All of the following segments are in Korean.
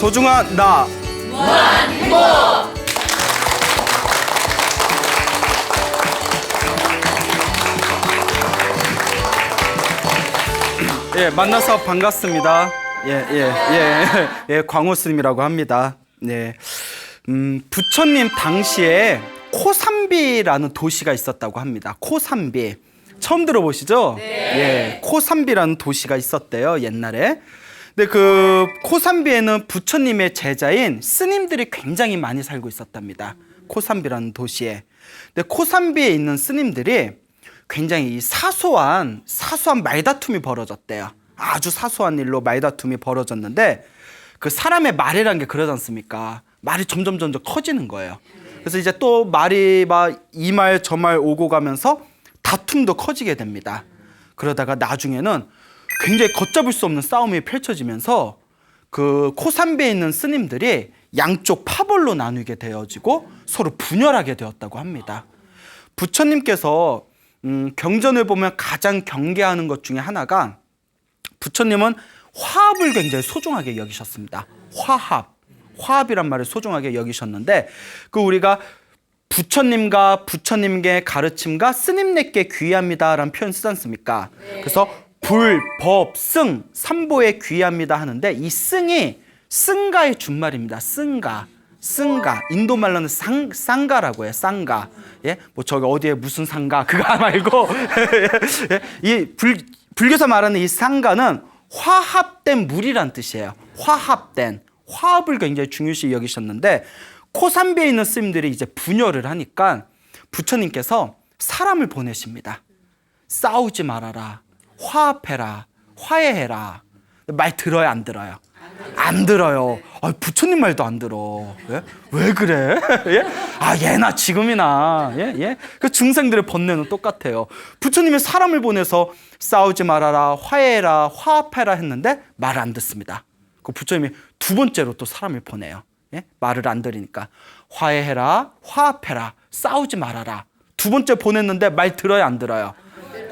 소중한 나 무한 행복. 예, 만나서 반갑습니다. 예, 광호 스님이라고 합니다. 네, 부처님 당시에 코삼비라는 도시가 있었다고 합니다. 코삼비 처음 들어보시죠? 네. 예, 코삼비라는 도시가 있었대요 옛날에. 근데 그 코삼비에는 부처님의 제자인 스님들이 굉장히 많이 살고 있었답니다. 코삼비라는 도시에. 근데 코삼비에 있는 스님들이 굉장히 사소한 말다툼이 벌어졌대요. 아주 사소한 일로 말다툼이 벌어졌는데 그 사람의 말이란 게 그러지 않습니까? 말이 점점 커지는 거예요. 그래서 이제 또 말이 막 이 말 저 말 오고 가면서 다툼도 커지게 됩니다. 그러다가 나중에는 굉장히 걷잡을 수 없는 싸움이 펼쳐지면서 그 코삼비에 있는 스님들이 양쪽 파벌로 나누게 되어지고 서로 분열하게 되었다고 합니다. 부처님께서 경전을 보면 가장 경계하는 것 중에 하나가 부처님은 화합을 굉장히 소중하게 여기셨습니다. 화합이란 말을 소중하게 여기셨는데 그 우리가 부처님과 부처님께 가르침과 스님네께 귀합니다라는 표현 쓰지 않습니까? 그래서 불, 법, 승 삼보에 귀합니다 하는데 이 승이 승가의 준말입니다. 승가 인도 말로는 쌍가라고 해요. 쌍가. 예? 뭐 저기 어디에 무슨 상가 그거 말고 예? 이 불교에서 말하는 이 쌍가는 화합된 물이란 뜻이에요. 화합을 굉장히 중요시 여기셨는데 코삼비에 있는 스님들이 이제 분열을 하니까 부처님께서 사람을 보내십니다. 싸우지 말아라. 화합해라. 화해해라. 말 들어요, 안 들어요? 안 들어요. 아, 부처님 말도 안 들어. 예? 왜 그래? 예? 아, 예나 지금이나. 예? 그 중생들의 번뇌는 똑같아요. 부처님이 사람을 보내서 싸우지 말아라, 화해해라, 화합해라 했는데 말을 안 듣습니다. 그 부처님이 두 번째로 또 사람을 보내요. 예? 말을 안 들으니까 화해해라, 화합해라, 싸우지 말아라. 두 번째 보냈는데 말 들어요, 안 들어요?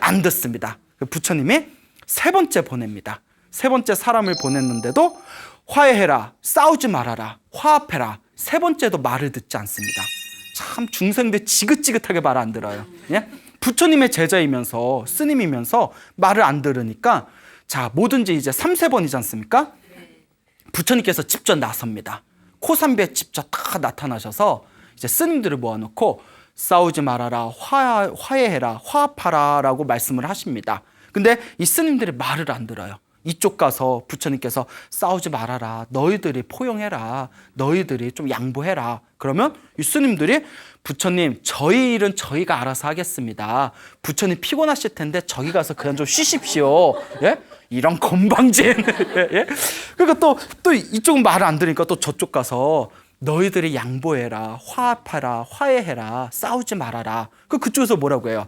안 듣습니다. 부처님이 세 번째 보냅니다. 세 번째 사람을 보냈는데도 화해해라, 싸우지 말아라, 화합해라. 세 번째도 말을 듣지 않습니다. 참 중생들 지긋지긋하게 말 안 들어요. 예? 부처님의 제자이면서 스님이면서 말을 안 들으니까 자 뭐든지 이제 3세번이지 않습니까? 부처님께서 직접 나섭니다. 코삼비에 직접 다 나타나셔서 이제 스님들을 모아놓고 싸우지 말아라, 화해해라, 화합하라 라고 말씀을 하십니다. 근데 이 스님들이 말을 안 들어요. 이쪽 가서 부처님께서 싸우지 말아라, 너희들이 포용해라, 너희들이 좀 양보해라. 그러면 이 스님들이 부처님 저희 일은 저희가 알아서 하겠습니다. 부처님 피곤하실 텐데 저기 가서 그냥 좀 쉬십시오. 예? 이런 건방진. 예? 그러니까 또 이쪽은 말을 안 들으니까 또 저쪽 가서 너희들이 양보해라, 화합하라, 화해해라, 싸우지 말아라. 그쪽에서 뭐라고 해요?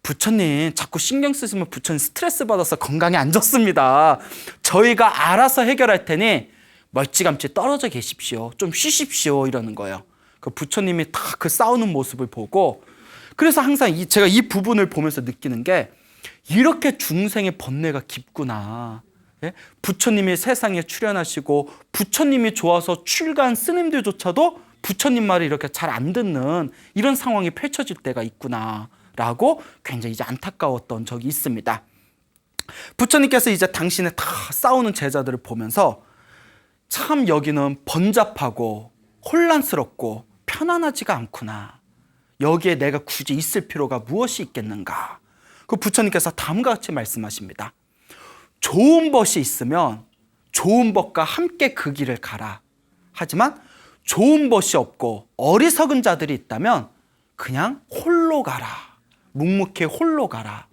부처님 자꾸 신경 쓰시면 부처님 스트레스 받아서 건강에 안 좋습니다. 저희가 알아서 해결할 테니 멀찌감치 떨어져 계십시오. 좀 쉬십시오. 이러는 거예요. 그 부처님이 다 그 싸우는 모습을 보고 그래서 항상 제가 이 부분을 보면서 느끼는 게 이렇게 중생의 번뇌가 깊구나. 예? 부처님이 세상에 출현하시고 부처님이 좋아서 출가한 스님들조차도 부처님 말을 이렇게 잘 안 듣는 이런 상황이 펼쳐질 때가 있구나라고 굉장히 이제 안타까웠던 적이 있습니다. 부처님께서 이제 당신의 다 싸우는 제자들을 보면서 참 여기는 번잡하고 혼란스럽고 편안하지가 않구나. 여기에 내가 굳이 있을 필요가 무엇이 있겠는가. 그 부처님께서 다음과 같이 말씀하십니다. 좋은 벗이 있으면 좋은 벗과 함께 그 길을 가라. 하지만 좋은 벗이 없고 어리석은 자들이 있다면 그냥 홀로 가라. 묵묵히 홀로 가라.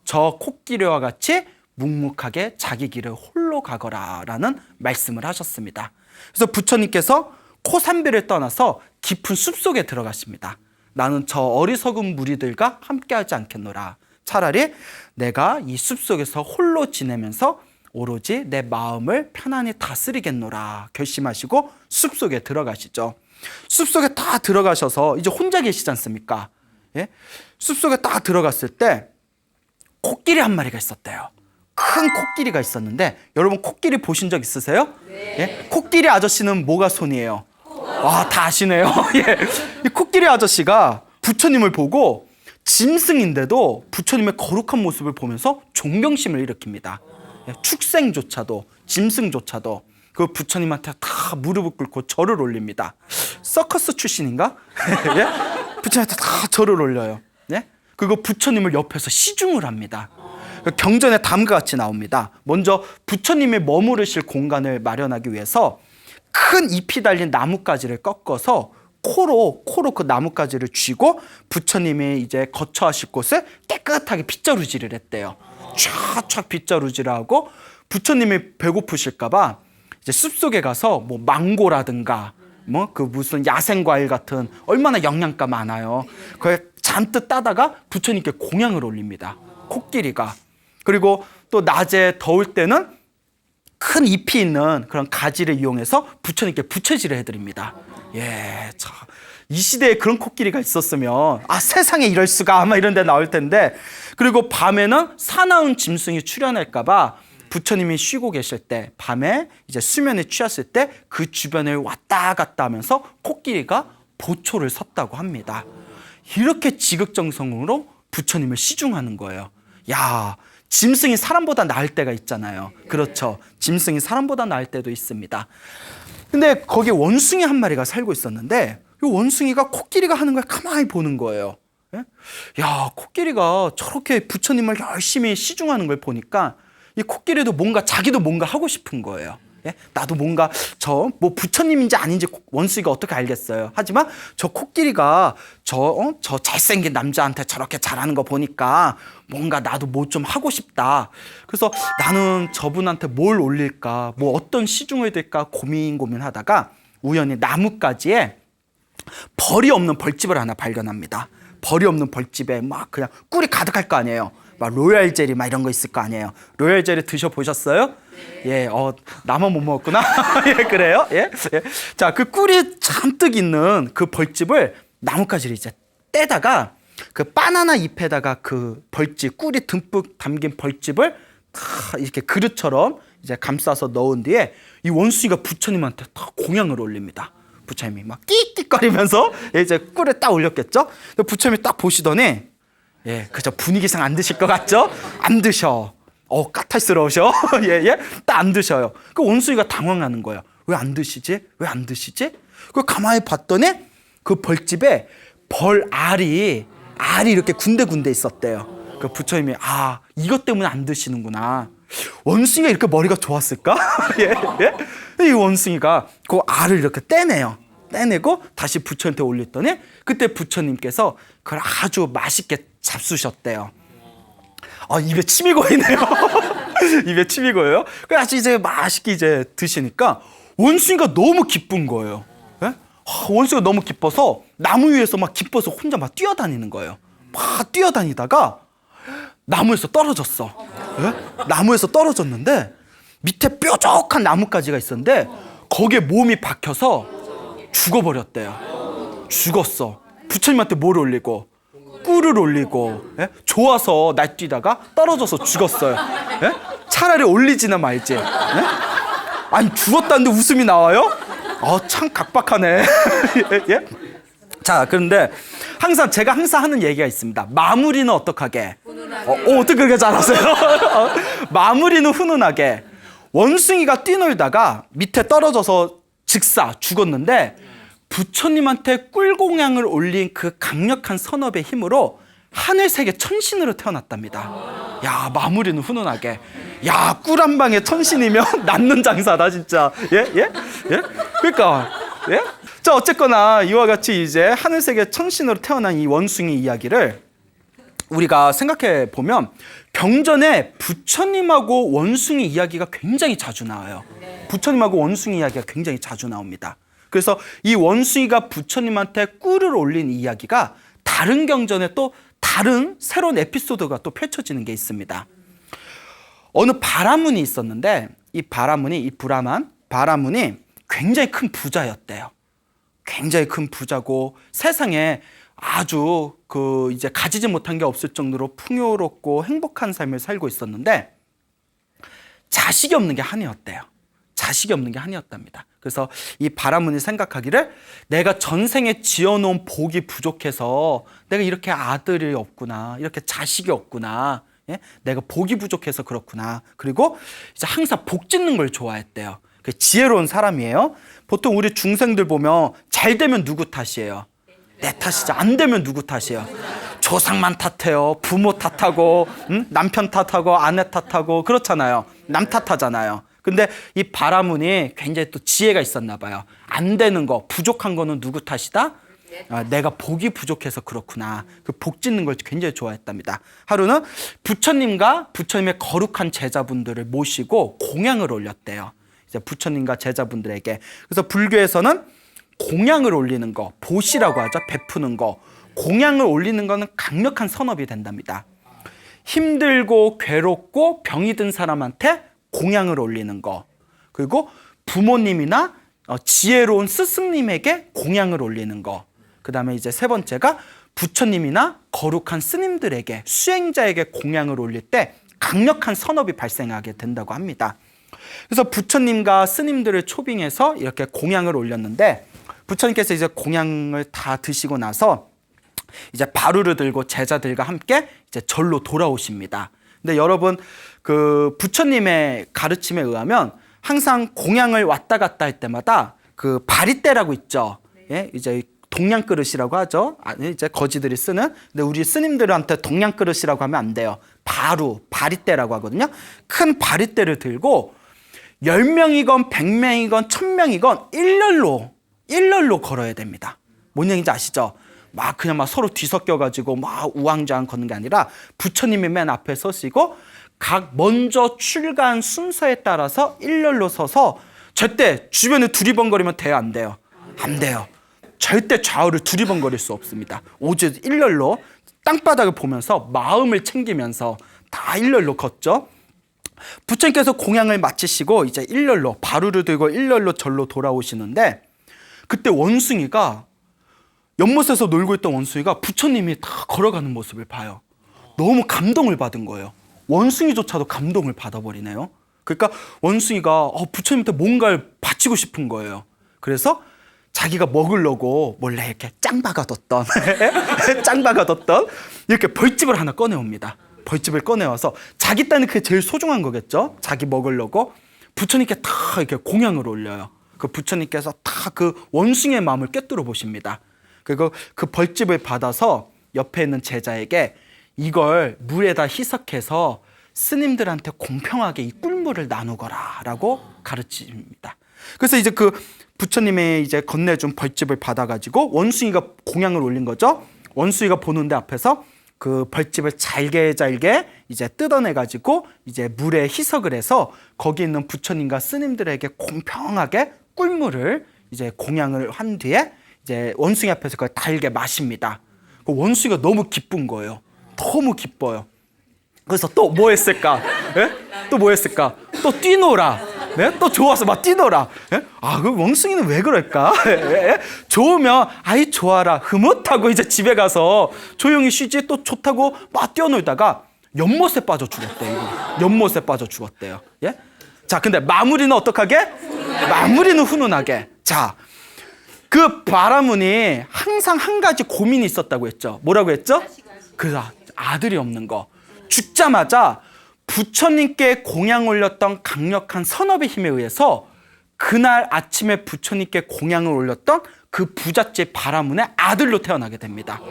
저 코끼리와 같이 묵묵하게 자기 길을 홀로 가거라 라는 말씀을 하셨습니다. 그래서 부처님께서 코삼비를 떠나서 깊은 숲속에 들어가십니다. 나는 저 어리석은 무리들과 함께하지 않겠노라. 차라리 내가 이 숲속에서 홀로 지내면서 오로지 내 마음을 편안히 다스리겠노라 결심하시고 숲속에 들어가시죠. 숲속에 다 들어가셔서 이제 혼자 계시지 않습니까? 예? 숲속에 딱 들어갔을 때 코끼리 한 마리가 있었대요. 큰 코끼리가 있었는데 여러분 코끼리 보신 적 있으세요? 예? 코끼리 아저씨는 뭐가 손이에요? 와, 다 아시네요. 예. 이 코끼리 아저씨가 부처님을 보고 짐승인데도 부처님의 거룩한 모습을 보면서 존경심을 일으킵니다. 예, 축생조차도 짐승조차도 그 부처님한테 다 무릎을 꿇고 절을 올립니다. 서커스 출신인가? 예? 부처님한테 다 절을 올려요. 예? 그리고 부처님을 옆에서 시중을 합니다. 경전에 다음과 같이 나옵니다. 먼저 부처님이 머무르실 공간을 마련하기 위해서 큰 잎이 달린 나뭇가지를 꺾어서 코로 그 나뭇가지를 쥐고 부처님이 이제 거처하실 곳을 깨끗하게 빗자루질을 했대요. 촥촥 빗자루질을 하고 부처님이 배고프실까봐 이제 숲속에 가서 뭐 망고라든가 뭐 그 무슨 야생 과일 같은 얼마나 영양가 많아요. 그걸 잔뜩 따다가 부처님께 공양을 올립니다. 코끼리가. 그리고 또 낮에 더울 때는 큰 잎이 있는 그런 가지를 이용해서 부처님께 부채질을 해드립니다. 예, 참. 이 시대에 그런 코끼리가 있었으면 세상에 이럴 수가 아마 이런 데 나올 텐데. 그리고 밤에는 사나운 짐승이 출현할까봐 부처님이 쉬고 계실 때 밤에 이제 수면에 취했을 때 그 주변을 왔다 갔다 하면서 코끼리가 보초를 섰다고 합니다. 이렇게 지극정성으로 부처님을 시중하는 거예요. 야, 짐승이 사람보다 나을 때가 있잖아요. 그렇죠. 짐승이 사람보다 나을 때도 있습니다. 근데 거기에 원숭이 한 마리가 살고 있었는데 이 원숭이가 코끼리가 하는 걸 가만히 보는 거예요. 예? 야, 코끼리가 저렇게 부처님을 열심히 시중하는 걸 보니까 이 코끼리도 자기도 뭔가 하고 싶은 거예요. 예? 나도 뭔가 뭐 부처님인지 아닌지 원숭이가 어떻게 알겠어요. 하지만 저 코끼리가 저 잘생긴 남자한테 저렇게 잘하는 거 보니까 뭔가 나도 뭐 좀 하고 싶다. 그래서 나는 저분한테 뭘 올릴까, 뭐 어떤 시중을 들까 고민하다가 우연히 나뭇가지에 벌이 없는 벌집을 하나 발견합니다. 벌이 없는 벌집에 막 그냥 꿀이 가득할 거 아니에요. 막 로얄 젤리 막 이런 거 있을 거 아니에요. 로얄 젤리 드셔보셨어요? 예, 나만 못 먹었구나. 예, 그래요? 예? 예. 자, 그 꿀이 잔뜩 있는 그 벌집을 나뭇가지를 이제 떼다가 그 바나나 잎에다가 그 벌집, 꿀이 듬뿍 담긴 벌집을 다 이렇게 그릇처럼 이제 감싸서 넣은 뒤에 이 원숭이가 부처님한테 다 공양을 올립니다. 부처님이 막 끽끽거리면서 이제 꿀을 딱 올렸겠죠? 부처님이 딱 보시더니 예, 그저 분위기상 안 드실 것 같죠? 안 드셔. 까탈스러우셔. 예. 딱 안 드셔요. 그 원숭이가 당황하는 거예요. 왜 안 드시지? 왜 안 드시지? 그 가만히 봤더니 그 벌집에 벌알이 이렇게 군데군데 있었대요. 그 부처님이 이것 때문에 안 드시는구나. 원숭이가 이렇게 머리가 좋았을까? 예. 이 원숭이가 그 알을 이렇게 떼내고 다시 부처님한테 올렸더니 그때 부처님께서 그걸 아주 맛있게 잡수셨대요. 입에 침이 고이네요. 입에 침이 고여요. 그래서 이제 맛있게 이제 드시니까 원숭이가 너무 기쁜 거예요. 예? 원숭이가 너무 기뻐서 나무 위에서 막 기뻐서 혼자 막 뛰어다니는 거예요. 막 뛰어다니다가 나무에서 떨어졌어. 예? 나무에서 떨어졌는데 밑에 뾰족한 나뭇가지가 있었는데 거기에 몸이 박혀서 죽어버렸대요. 죽었어. 부처님한테 뭘 올리고 꿀을 올리고 좋아서 날뛰다가 떨어져서 죽었어요. 예? 차라리 올리지나 말지. 예? 아니 죽었다는데 웃음이 나와요? 참 각박하네. 예? 자, 그런데 제가 항상 하는 얘기가 있습니다. 마무리는 어떡하게? 어떻게 그렇게 잘하세요? 마무리는 훈훈하게. 원숭이가 뛰놀다가 밑에 떨어져서 즉사 죽었는데 부처님한테 꿀공양을 올린 그 강력한 선업의 힘으로 하늘세계 천신으로 태어났답니다. 야, 마무리는 훈훈하게. 야, 꿀 한 방에 천신이면 남는 장사다 진짜. 예? 그러니까 예? 자, 어쨌거나 이와 같이 이제 하늘세계 천신으로 태어난 이 원숭이 이야기를 우리가 생각해 보면 경전에 부처님하고 원숭이 이야기가 굉장히 자주 나와요. 부처님하고 원숭이 이야기가 굉장히 자주 나옵니다. 그래서 이 원숭이가 부처님한테 꿀을 올린 이야기가 다른 경전에 또 다른 새로운 에피소드가 또 펼쳐지는 게 있습니다. 어느 바라문이 있었는데 이 바라문이 굉장히 큰 부자였대요. 굉장히 큰 부자고 세상에 아주 이제 가지지 못한 게 없을 정도로 풍요롭고 행복한 삶을 살고 있었는데 자식이 없는 게 한이었대요. 자식이 없는 게 한이었답니다. 그래서 이 바라문이 생각하기를 내가 전생에 지어놓은 복이 부족해서 내가 이렇게 아들이 없구나, 이렇게 자식이 없구나, 예? 내가 복이 부족해서 그렇구나. 그리고 이제 항상 복 짓는 걸 좋아했대요. 지혜로운 사람이에요. 보통 우리 중생들 보면 잘 되면 누구 탓이에요? 내 탓이죠. 안 되면 누구 탓이에요? 조상만 탓해요. 부모 탓하고, 남편 탓하고, 아내 탓하고, 그렇잖아요. 남 탓하잖아요. 근데 이 바라문이 굉장히 또 지혜가 있었나 봐요. 안 되는 거, 부족한 거는 누구 탓이다? 내가 복이 부족해서 그렇구나. 그 복 짓는 걸 굉장히 좋아했답니다. 하루는 부처님과 부처님의 거룩한 제자분들을 모시고 공양을 올렸대요. 이제 부처님과 제자분들에게. 그래서 불교에서는 공양을 올리는 거, 보시라고 하죠. 베푸는 거. 공양을 올리는 거는 강력한 선업이 된답니다. 힘들고 괴롭고 병이 든 사람한테 공양을 올리는 거. 그리고 부모님이나 지혜로운 스승님에게 공양을 올리는 거. 그 다음에 이제 세 번째가 부처님이나 거룩한 스님들에게, 수행자에게 공양을 올릴 때 강력한 선업이 발생하게 된다고 합니다. 그래서 부처님과 스님들을 초빙해서 이렇게 공양을 올렸는데, 부처님께서 이제 공양을 다 드시고 나서 이제 바루를 들고 제자들과 함께 이제 절로 돌아오십니다. 근데 여러분, 그 부처님의 가르침에 의하면 항상 공양을 왔다 갔다 할 때마다 그 바리떼라고 있죠. 예, 이제 동양 그릇이라고 하죠. 이제 거지들이 쓰는. 근데 우리 스님들한테 동양 그릇이라고 하면 안 돼요. 바리떼라고 하거든요. 큰 바리떼를 들고 10명이건 100명이건 1000명이건 일렬로 걸어야 됩니다. 뭔 얘기인지 아시죠? 그냥 서로 뒤섞여가지고 우왕좌왕 걷는 게 아니라 부처님이 맨 앞에 서시고 각 먼저 출가한 순서에 따라서 일렬로 서서 절대 주변에 두리번거리면 돼요, 안 돼요? 안 돼요. 절대 좌우를 두리번거릴 수 없습니다. 오직 일렬로 땅바닥을 보면서 마음을 챙기면서 다 일렬로 걷죠. 부처님께서 공양을 마치시고 이제 일렬로 바루를 들고 일렬로 절로 돌아오시는데, 그때 원숭이가, 연못에서 놀고 있던 원숭이가 부처님이 다 걸어가는 모습을 봐요. 너무 감동을 받은 거예요. 원숭이조차도 감동을 받아버리네요. 그러니까 원숭이가 부처님한테 뭔가를 바치고 싶은 거예요. 그래서 자기가 먹으려고 몰래 이렇게 짱박아뒀던 이렇게 벌집을 하나 꺼내옵니다. 벌집을 꺼내와서 자기 딴에 그게 제일 소중한 거겠죠. 자기 먹으려고 부처님께 다 이렇게 공양을 올려요. 그 부처님께서 다 그 원숭이의 마음을 꿰뚫어 보십니다. 그리고 그 벌집을 받아서 옆에 있는 제자에게 이걸 물에다 희석해서 스님들한테 공평하게 이 꿀물을 나누거라라고 가르칩니다. 그래서 이제 그 부처님의 이제 건네준 벌집을 받아가지고 원숭이가 공양을 올린 거죠. 원숭이가 보는데 앞에서 그 벌집을 잘게 이제 뜯어내가지고 이제 물에 희석을 해서 거기 있는 부처님과 스님들에게 공평하게 꿀물을 이제 공양을 한 뒤에 이제 원숭이 앞에서 그걸 달게 마십니다. 그 원숭이가 너무 기쁜 거예요. 너무 기뻐요. 그래서 또 뭐 했을까? 예? 또 뭐 했을까? 또 뛰노라. 네? 또 좋아서 막 뛰노라. 예? 그 원숭이는 왜 그럴까? 예? 좋으면 아이 좋아라 흐뭇하고 이제 집에 가서 조용히 쉬지, 또 좋다고 막 뛰어놀다가 연못에 빠져 죽었대요. 연못에 빠져 죽었대요. 예? 자, 근데 마무리는 어떡하게? 마무리는 훈훈하게. 자, 그 바라문이 항상 한 가지 고민이 있었다고 했죠. 뭐라고 했죠? 그 아들이 없는 거. 죽자마자 부처님께 공양 올렸던 강력한 선업의 힘에 의해서 그날 아침에 부처님께 공양을 올렸던 그 부잣집 바라문의 아들로 태어나게 됩니다.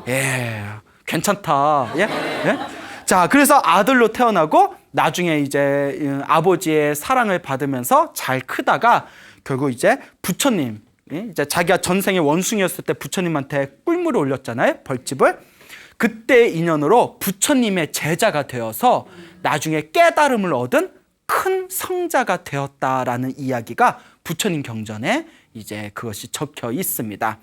예, 괜찮다. 예? 예? 자, 그래서 아들로 태어나고 나중에 이제 아버지의 사랑을 받으면서 잘 크다가 결국 이제 부처님, 이제 자기가 전생에 원숭이였을 때 부처님한테 꿀물을 올렸잖아요, 벌집을. 그때 인연으로 부처님의 제자가 되어서 나중에 깨달음을 얻은 큰 성자가 되었다라는 이야기가 부처님 경전에 이제 그것이 적혀 있습니다.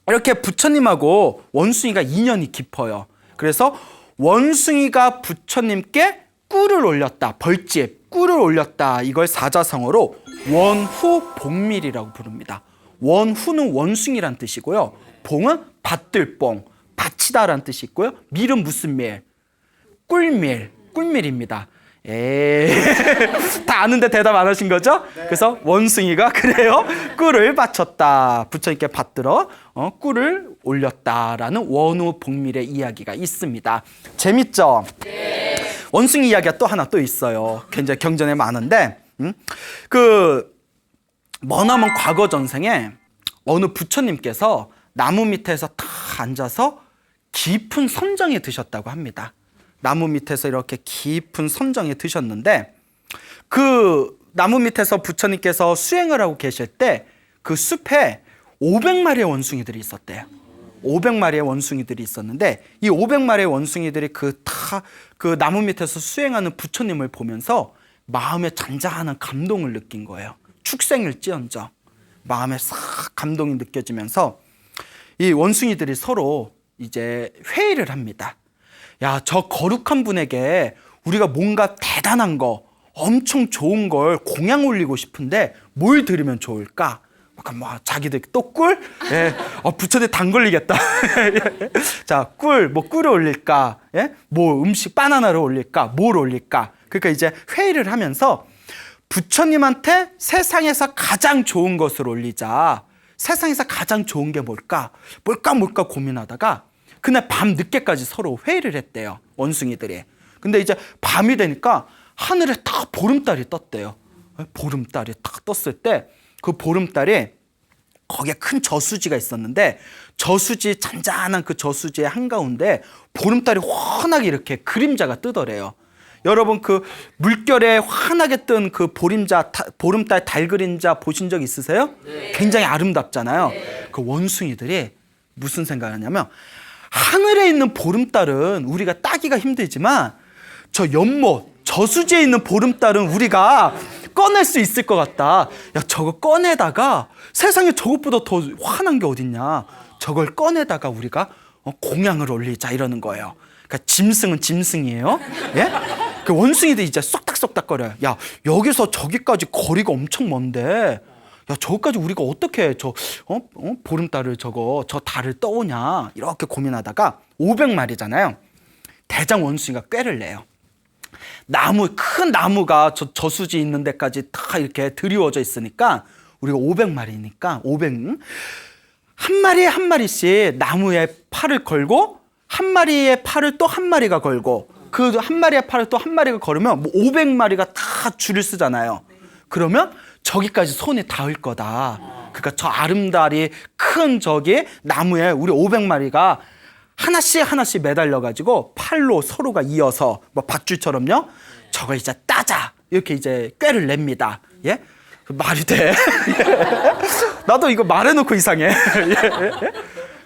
이렇게 부처님하고 원숭이가 인연이 깊어요. 그래서 원숭이가 부처님께 꿀을 올렸다, 벌집, 꿀을 올렸다, 이걸 사자성어로 원후복밀이라고 부릅니다. 원후는 원숭이란 뜻이고요. 봉은 밭들봉, 밭이다라는 뜻이 있고요. 밀은 무슨 밀? 꿀밀, 꿀밀입니다. 에이 다 아는데 대답 안 하신 거죠? 네. 그래서 원숭이가 그래요 꿀을 바쳤다. 부처님께 받들어 꿀을 올렸다라는 원우복밀의 이야기가 있습니다. 재밌죠? 네. 원숭이 이야기가 또 하나 또 있어요. 굉장히 경전에 많은데 머나먼 과거 전생에 어느 부처님께서 나무 밑에서 탁 앉아서 깊은 선정에 드셨다고 합니다. 나무 밑에서 이렇게 깊은 선정에 드셨는데 그 나무 밑에서 부처님께서 수행을 하고 계실 때 그 숲에 500마리의 원숭이들이 있었대요. 500마리의 원숭이들이 있었는데 이 500마리의 원숭이들이 그 나무 밑에서 수행하는 부처님을 보면서 마음에 잔잔한 감동을 느낀 거예요. 축생일지언정 마음에 싹 감동이 느껴지면서 이 원숭이들이 서로 이제 회의를 합니다. 야, 저 거룩한 분에게 우리가 뭔가 대단한 거, 엄청 좋은 걸 공양 올리고 싶은데 뭘 드리면 좋을까? 약간 자기들 또 꿀? 예, 부처님 당 걸리겠다. 자, 꿀을 올릴까? 예? 뭐 음식 바나나를 올릴까? 뭘 올릴까? 그러니까 이제 회의를 하면서 부처님한테 세상에서 가장 좋은 것을 올리자. 세상에서 가장 좋은 게 뭘까 고민하다가 그날 밤 늦게까지 서로 회의를 했대요. 원숭이들이. 근데 이제 밤이 되니까 하늘에 딱 보름달이 떴대요. 보름달이 딱 떴을 때 그 보름달이 거기에 큰 저수지가 있었는데 저수지 잔잔한 그 저수지의 한가운데 보름달이 환하게 이렇게 그림자가 뜨더래요. 여러분 그 물결에 환하게 뜬 그 보름달 달 그림자 보신 적 있으세요? 네. 굉장히 아름답잖아요. 네. 그 원숭이들이 무슨 생각을 하냐면 하늘에 있는 보름달은 우리가 따기가 힘들지만 저 연못 저수지에 있는 보름달은 우리가 꺼낼 수 있을 것 같다. 야, 저거 꺼내다가 세상에 저것보다 더 환한 게 어딨냐. 저걸 꺼내다가 우리가 공양을 올리자 이러는 거예요. 그러니까 짐승은 짐승이에요. 예? 그 원숭이들이 이제 쏙닥쏙닥거려요. 야, 여기서 저기까지 거리가 엄청 먼데 야, 저기까지 우리가 어떻게 보름달을 저 달을 떠오냐 이렇게 고민하다가 500마리잖아요. 대장 원숭이가 꾀를 내요. 큰 나무가 저수지 있는 데까지 다 이렇게 드리워져 있으니까 우리가 500마리니까 한 마리에 한 마리씩 나무에 팔을 걸고 한 마리의 팔을 또 한 마리가 걸고 그 한 마리의 팔을 또 한 마리가 걸으면 500마리가 다 줄을 쓰잖아요. 그러면 저기까지 손이 닿을 거다. 그러니까 저 아름다리 큰 저기 나무에 우리 500마리가 하나씩 매달려가지고 팔로 서로가 이어서 밧줄처럼요. 저걸 이제 따자 이렇게 이제 꾀를 냅니다. 예? 말이 돼? 나도 이거 말해놓고 이상해.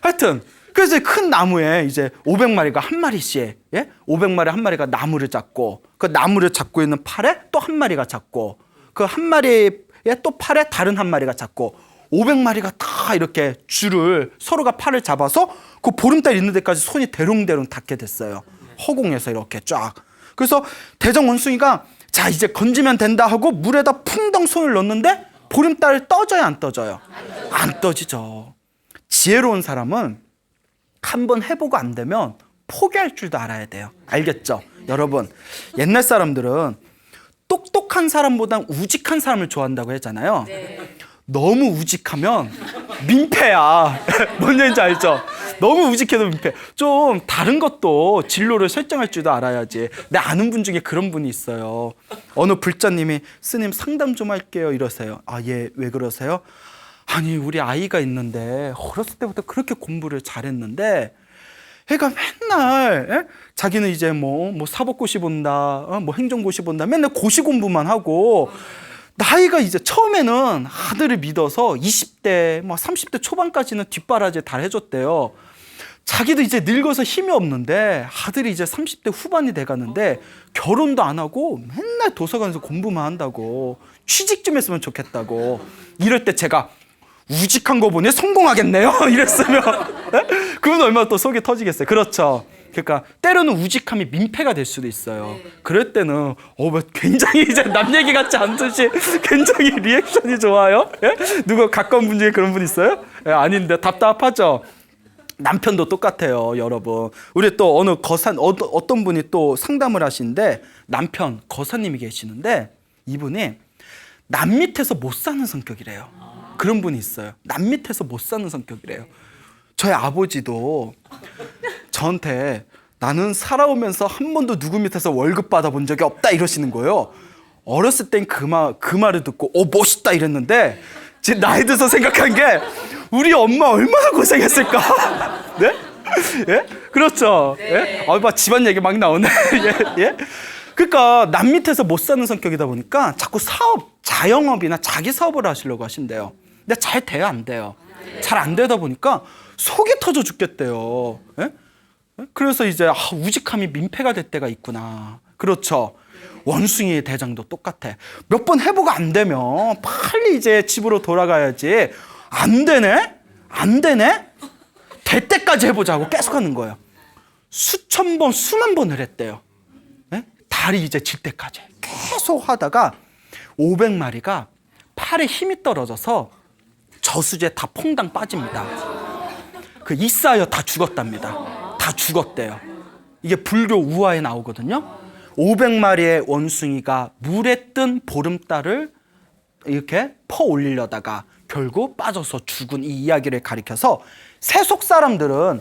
하여튼 그래서 큰 나무에 이제 500마리가 한 마리씩, 예? 500마리 한 마리가 나무를 잡고 그 나무를 잡고 있는 팔에 또 한 마리가 잡고 그 한 마리의 또 팔에 다른 한 마리가 잡고 500마리가 다 이렇게 줄을 서로가 팔을 잡아서 그 보름달 있는 데까지 손이 대롱대롱 닿게 됐어요. 허공에서 이렇게 쫙. 그래서 대장 원숭이가 자 이제 건지면 된다 하고 물에다 풍덩 손을 넣는데 보름달이 떠져요 안 떠져요? 안 떠지죠. 지혜로운 사람은 한번 해보고 안 되면 포기할 줄도 알아야 돼요. 알겠죠? 여러분 옛날 사람들은 똑똑한 사람보단 우직한 사람을 좋아한다고 했잖아요. 네. 너무 우직하면 민폐야. 뭔 얘기인지 알죠? 너무 우직해도 민폐. 좀 다른 것도 진로를 설정할 줄도 알아야지. 내 아는 분 중에 그런 분이 있어요. 어느 불자님이 스님 상담 좀 할게요 이러세요. 아, 예, 왜 그러세요? 아니 우리 아이가 있는데 어렸을 때부터 그렇게 공부를 잘했는데 애가 맨날 자기는 이제 뭐 사법고시 본다, 뭐 행정고시 본다, 맨날 고시 공부만 하고 나이가 이제 처음에는 아들을 믿어서 20대, 30대 초반까지는 뒷바라지 다 해줬대요. 자기도 이제 늙어서 힘이 없는데 아들이 이제 30대 후반이 돼가는데 결혼도 안 하고 맨날 도서관에서 공부만 한다고 취직 좀 했으면 좋겠다고. 이럴 때 제가 우직한 거 보니 성공하겠네요 이랬으면 그건 얼마나 또 속이 터지겠어요. 그렇죠. 그러니까 때로는 우직함이 민폐가 될 수도 있어요. 그럴 때는 굉장히 이제 남 얘기 같지 않듯이 굉장히 리액션이 좋아요. 예? 누구 가까운 분 중에 그런 분 있어요? 예, 아닌데 답답하죠. 남편도 똑같아요, 여러분. 우리 또 어느 어떤 분이 또 상담을 하시는데 남편 거사님이 계시는데 이분이 남 밑에서 못 사는 성격이래요. 그런 분이 있어요. 남 밑에서 못 사는 성격이래요. 저희 아버지도 저한테 나는 살아오면서 한 번도 누구 밑에서 월급 받아본 적이 없다 이러시는 거예요. 어렸을 땐 그 말을 듣고 멋있다 이랬는데 지금 나이 들어서 생각한 게 우리 엄마 얼마나 고생했을까? 네? 예? 그렇죠. 예? 막 집안 얘기 막 나오네. 예? 예? 그러니까 남 밑에서 못 사는 성격이다 보니까 자꾸 자영업이나 자기 사업을 하시려고 하신대요. 근데 잘 돼요, 안 돼요? 잘 안 되다 보니까 속이 터져 죽겠대요. 예? 그래서 이제 우직함이 민폐가 될 때가 있구나. 그렇죠. 원숭이의 대장도 똑같아. 몇 번 해보고 안 되면 빨리 이제 집으로 돌아가야지. 안 되네? 안 되네? 될 때까지 해보자고 계속 하는 거예요. 수천 번, 수만 번을 했대요. 네? 다리 이제 질 때까지 계속 하다가 500마리가 팔에 힘이 떨어져서 저수지에 다 퐁당 빠집니다. 그 이싸여 다 죽었답니다. 다 죽었대요. 이게 불교 우화에 나오거든요. 500마리의 원숭이가 물에 뜬 보름달을 이렇게 퍼 올리려다가 결국 빠져서 죽은 이 이야기를 가리켜서 세속 사람들은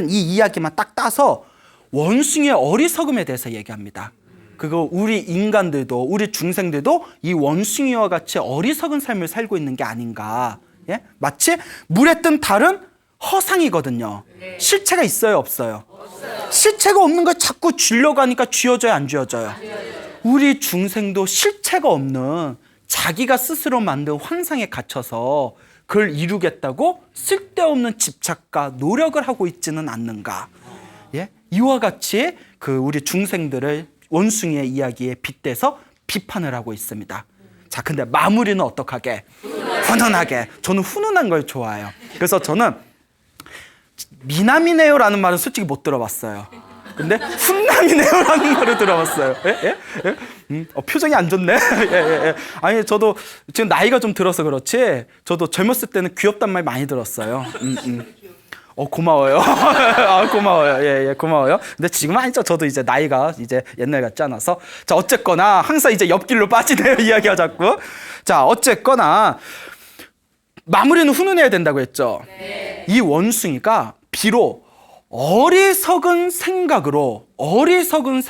이 이야기만 딱 따서 원숭이의 어리석음에 대해서 얘기합니다. 그거 우리 인간들도 우리 중생들도 이 원숭이와 같이 어리석은 삶을 살고 있는 게 아닌가. 예? 마치 물에 뜬 달은 허상이거든요. 실체가 있어요, 없어요? 실체가 없는 걸 자꾸 쥐려고 하니까 쥐어져요, 안 쥐어져요? 우리 중생도 실체가 없는 자기가 스스로 만든 환상에 갇혀서 그걸 이루겠다고 쓸데없는 집착과 노력을 하고 있지는 않는가. 예? 이와 같이 우리 중생들을 원숭이의 이야기에 빗대서 비판을 하고 있습니다. 자, 근데 마무리는 어떡하게? 훈훈하게. 저는 훈훈한 걸 좋아해요. 그래서 저는 미남이네요라는 말은 솔직히 못 들어봤어요. 근데 훈남이네요라는 말을 들어봤어요. 예? 예? 표정이 안 좋네. 예, 예. 아니 저도 지금 나이가 좀 들어서 그렇지 저도 젊었을 때는 귀엽단 말 많이 들었어요. 고마워요. 고마워요. 예, 고마워요. 근데 지금은 아니죠. 저도 이제 나이가 이제 옛날 같지 않아서. 자, 어쨌거나 항상 이제 옆길로 빠지네요. 이야기가 자꾸. 자, 어쨌거나 마무리는 훈훈해야 된다고 했죠. 네. 이 원숭이가 비록 어리석은 생각으로 어리석은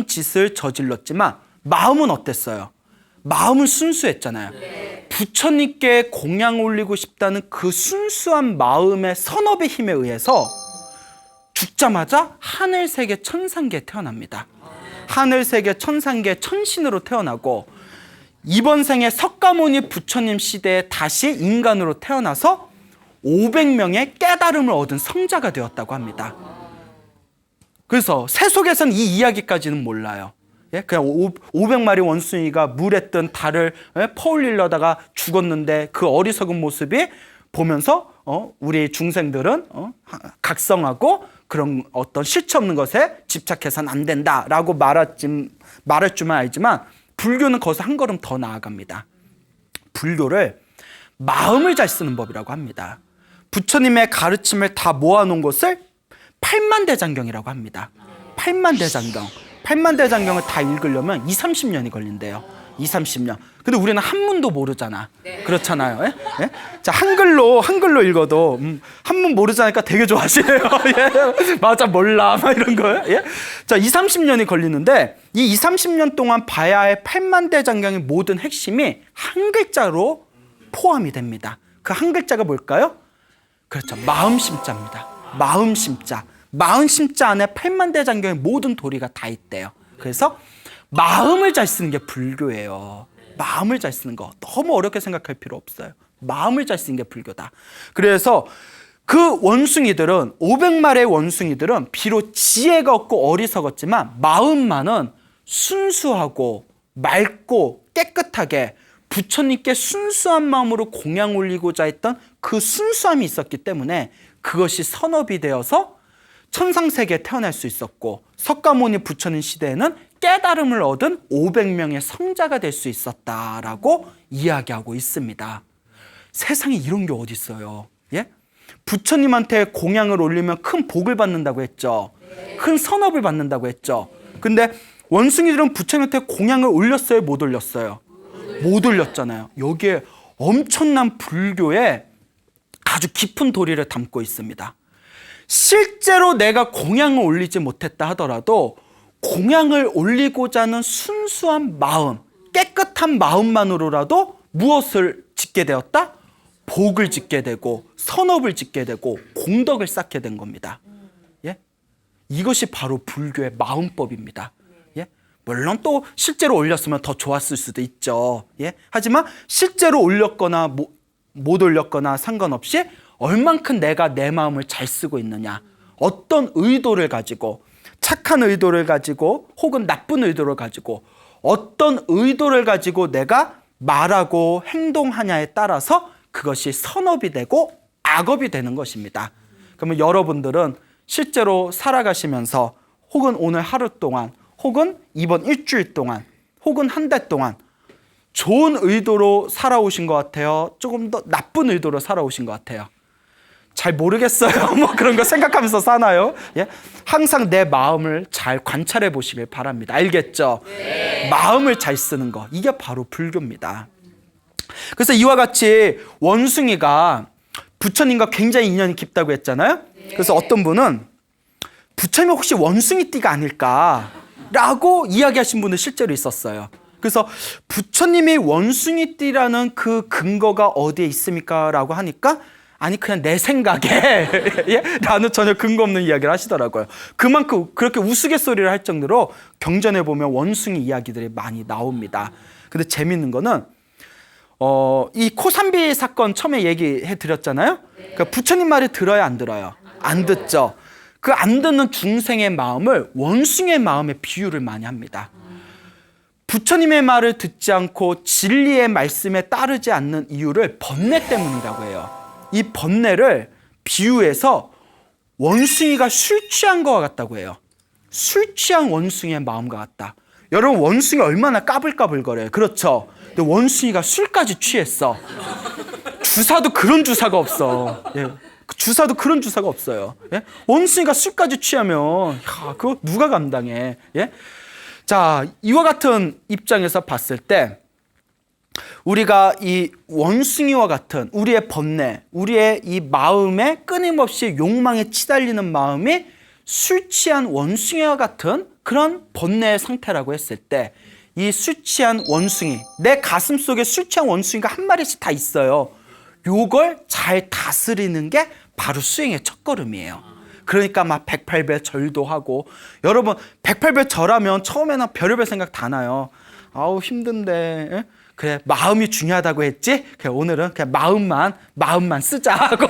짓을 저질렀지만 마음은 어땠어요? 마음은 순수했잖아요. 네. 부처님께 공양 올리고 싶다는 그 순수한 마음의 선업의 힘에 의해서 죽자마자 하늘세계 천상계에 태어납니다. 하늘세계 천상계 천신으로 태어나고 이번 생에 석가모니 부처님 시대에 다시 인간으로 태어나서 500명의 깨달음을 얻은 성자가 되었다고 합니다. 그래서 세속에서는 이 이야기까지는 몰라요. 예? 그냥 500마리 원숭이가 물에 뜬 달을 퍼올리려다가 죽었는데 그 어리석은 모습이 보면서 우리 중생들은 각성하고 그런 어떤 실체 없는 것에 집착해서는 안 된다라고 말할 줄만 알지만 불교는 거기서 한 걸음 더 나아갑니다. 불교를 마음을 잘 쓰는 법이라고 합니다. 부처님의 가르침을 다 모아놓은 것을 팔만대장경이라고 합니다. 팔만대장경을 다 읽으려면 20-30년이 걸린대요. 20-30년. 근데 우리는 한문도 모르잖아. 네. 그렇잖아요. 예? 예? 자, 한글로 읽어도 한문 모르자니까 되게 좋아하시네요. 예? 맞아, 몰라. 막 이런 거예요. 예? 자, 20-30년이 걸리는데 이 20-30년 동안 봐야 할 팔만대장경의 모든 핵심이 한 글자로 포함이 됩니다. 그 한 글자가 뭘까요? 그렇죠. 마음심자입니다. 마음심자 안에 팔만대장경의 모든 도리가 다 있대요. 그래서 마음을 잘 쓰는 게 불교예요. 마음을 잘 쓰는 거 너무 어렵게 생각할 필요 없어요. 마음을 잘 쓰는 게 불교다. 그래서 그 원숭이들은 500마리의 원숭이들은 비록 지혜가 없고 어리석었지만 마음만은 순수하고 맑고 깨끗하게 부처님께 순수한 마음으로 공양 올리고자 했던 그 순수함이 있었기 때문에 그것이 선업이 되어서 천상세계에 태어날 수 있었고 석가모니 부처님 시대에는 깨달음을 얻은 500명의 성자가 될 수 있었다라고 이야기하고 있습니다. 세상에 이런 게 어디 있어요? 예? 부처님한테 공양을 올리면 큰 복을 받는다고 했죠. 큰 선업을 받는다고 했죠. 근데 원숭이들은 부처님한테 공양을 올렸어요? 못 올렸어요? 못 올렸잖아요. 여기에 엄청난 불교의 아주 깊은 도리를 담고 있습니다. 실제로 내가 공양을 올리지 못했다 하더라도 공양을 올리고자 하는 순수한 마음, 깨끗한 마음만으로라도 무엇을 짓게 되었다? 복을 짓게 되고 선업을 짓게 되고 공덕을 쌓게 된 겁니다. 예? 이것이 바로 불교의 마음법입니다. 예? 물론 또 실제로 올렸으면 더 좋았을 수도 있죠. 예? 하지만 실제로 올렸거나 못 올렸거나 상관없이 얼만큼 내가 내 마음을 잘 쓰고 있느냐, 어떤 의도를 가지고, 착한 의도를 가지고 혹은 나쁜 의도를 가지고 어떤 의도를 가지고 내가 말하고 행동하냐에 따라서 그것이 선업이 되고 악업이 되는 것입니다. 그러면 여러분들은 실제로 살아가시면서 혹은 오늘 하루 동안 혹은 이번 일주일 동안 혹은 한 달 동안 좋은 의도로 살아오신 것 같아요? 조금 더 나쁜 의도로 살아오신 것 같아요? 잘 모르겠어요. 뭐 그런 거 생각하면서 사나요? 예? 항상 내 마음을 잘 관찰해 보시길 바랍니다. 알겠죠? 네. 마음을 잘 쓰는 거, 이게 바로 불교입니다. 그래서 이와 같이 원숭이가 부처님과 굉장히 인연이 깊다고 했잖아요. 그래서 어떤 분은 부처님이 혹시 원숭이띠가 아닐까라고 이야기하신 분은 실제로 있었어요. 그래서 부처님이 원숭이띠라는 그 근거가 어디에 있습니까? 라고 하니까 아니 그냥 내 생각에 예? 라는 전혀 근거 없는 이야기를 하시더라고요. 그만큼 그렇게 우스갯소리를 할 정도로 경전에 보면 원숭이 이야기들이 많이 나옵니다. 근데 재밌는 거는 이 코삼비 사건 처음에 얘기해 드렸잖아요. 그러니까 부처님 말을 들어야 안 들어요? 안 듣죠. 그 안 듣는 중생의 마음을 원숭이의 마음에 비유를 많이 합니다. 부처님의 말을 듣지 않고 진리의 말씀에 따르지 않는 이유를 번뇌 때문이라고 해요. 이 번뇌를 비유해서 원숭이가 술 취한 것과 같다고 해요. 술 취한 원숭이의 마음과 같다. 여러분, 원숭이 얼마나 까불까불거려요. 그렇죠? 근데 원숭이가 술까지 취했어. 주사도 그런 주사가 없어. 예. 주사도 그런 주사가 없어요. 예? 원숭이가 술까지 취하면 그거 누가 감당해? 예? 자, 이와 같은 입장에서 봤을 때 우리가 이 원숭이와 같은 우리의 번뇌, 우리의 이 마음에 끊임없이 욕망에 치달리는 마음이 술 취한 원숭이와 같은 그런 번뇌의 상태라고 했을 때 이 술 취한 원숭이, 내 가슴 속에 술 취한 원숭이가 한 마리씩 다 있어요. 요걸 잘 다스리는 게 바로 수행의 첫걸음이에요. 그러니까 막 108배 절도 하고, 여러분 108배 절하면 처음에는 별의별 생각 다 나요. 아우 힘든데, 에? 그래 마음이 중요하다고 했지? 그래 오늘은 그냥 마음만 쓰자 하고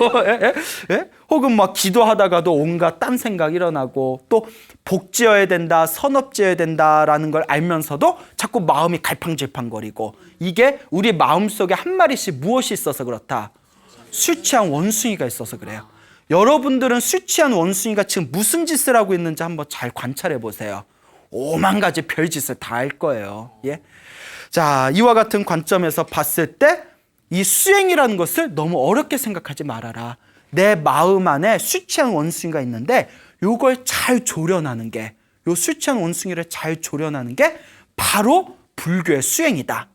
혹은 막 기도하다가도 온갖 딴 생각 일어나고, 또 복 지어야 된다, 선업 지어야 된다라는 걸 알면서도 자꾸 마음이 갈팡질팡거리고, 이게 우리 마음속에 한 마리씩 무엇이 있어서 그렇다? 술 취한 원숭이가 있어서 그래요. 여러분들은 술 취한 원숭이가 지금 무슨 짓을 하고 있는지 한번 잘 관찰해 보세요. 오만 가지 별짓을 다 할 거예요. 예? 자, 이와 같은 관점에서 봤을 때 이 수행이라는 것을 너무 어렵게 생각하지 말아라. 내 마음 안에 술 취한 원숭이가 있는데 요걸 잘 조련하는 게, 요 술 취한 원숭이를 잘 조련하는 게 바로 불교의 수행이다.